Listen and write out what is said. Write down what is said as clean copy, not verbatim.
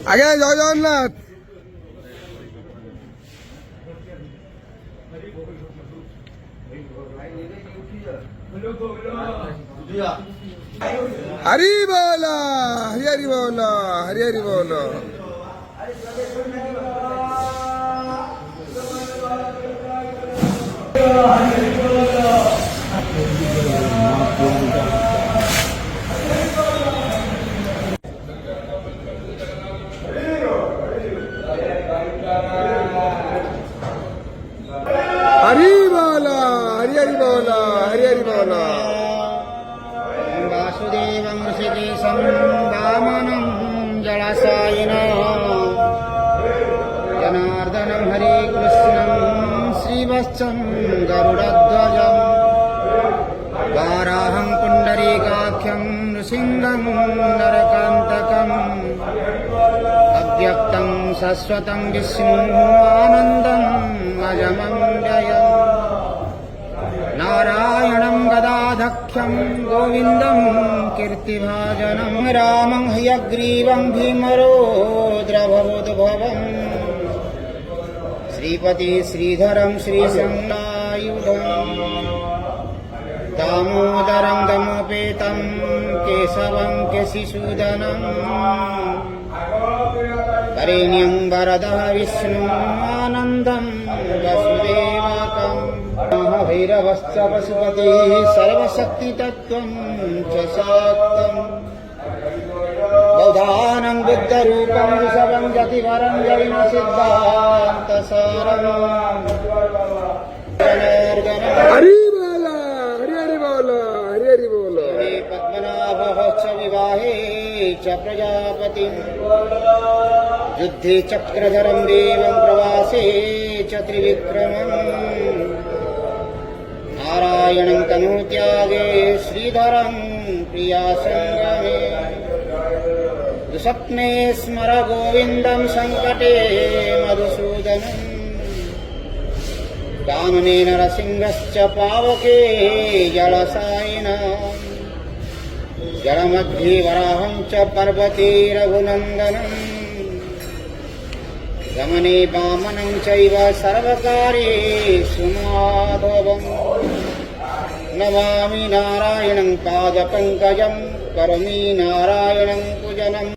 ଆଜ୍ଞା ଜୟ ଜଗନ୍ନାଥ। हरि बोल हरि हरि बोल हरि हरि बोल। हरि बोल हरि हरि बोल हरि हरि बोल। वासुदेवं ऋषिकेशं वामनं जलाशयिनं जनार्दनं हरिकृष्णं श्रीवत्सं गरुडध्वजं वाराहं पुण्डरीकाख्यं नृसिंहं नरकान्तकम् अव्यक्तं शाश्वतं विष्णुमानन्दम् अजमं जयम् नारायणं गदाधक्षं गोविन्दं कीर्तिभाजनं रामं हयग्रीवं भीमरोद्रभवोद्भवम् श्रीपति श्रीधरं श्रीसंनायुधम् दामोदरं दमोपेतं केशवं केशिसूदनं वरेण्यं वरदः विष्णुमानन्दं वसुदेवकम् भैरवश्च पशुपतिः सर्वशक्तितत्त्वं च शाक्तम् बौधानं बुद्धरूपं वृषभं यतिवरं जैनसिद्धान्तसारम् हरि बोल हरि हरि बोल हरि हरि बोल। पद्मनाभः च विवाहे च प्रजापतिम् युद्धे चक्रधरं देवं प्रवासे च त्रिविक्रमम् नारायणं तनुत्यागे श्रीधरं प्रियासङ्गमे दुःस्वप्ने स्मर गोविन्दं सङ्कटे मधुसूदनम् कानने नरसिंहश्च पावके जलसायिनः जलमध्ये वराहं च पर्वते रघुनन्दनम् गमने वामनं चैव सर्वकार्येषु माधवम् नमामि नारायणं पादपङ्कजं करोमि नारायणं पूजनम्।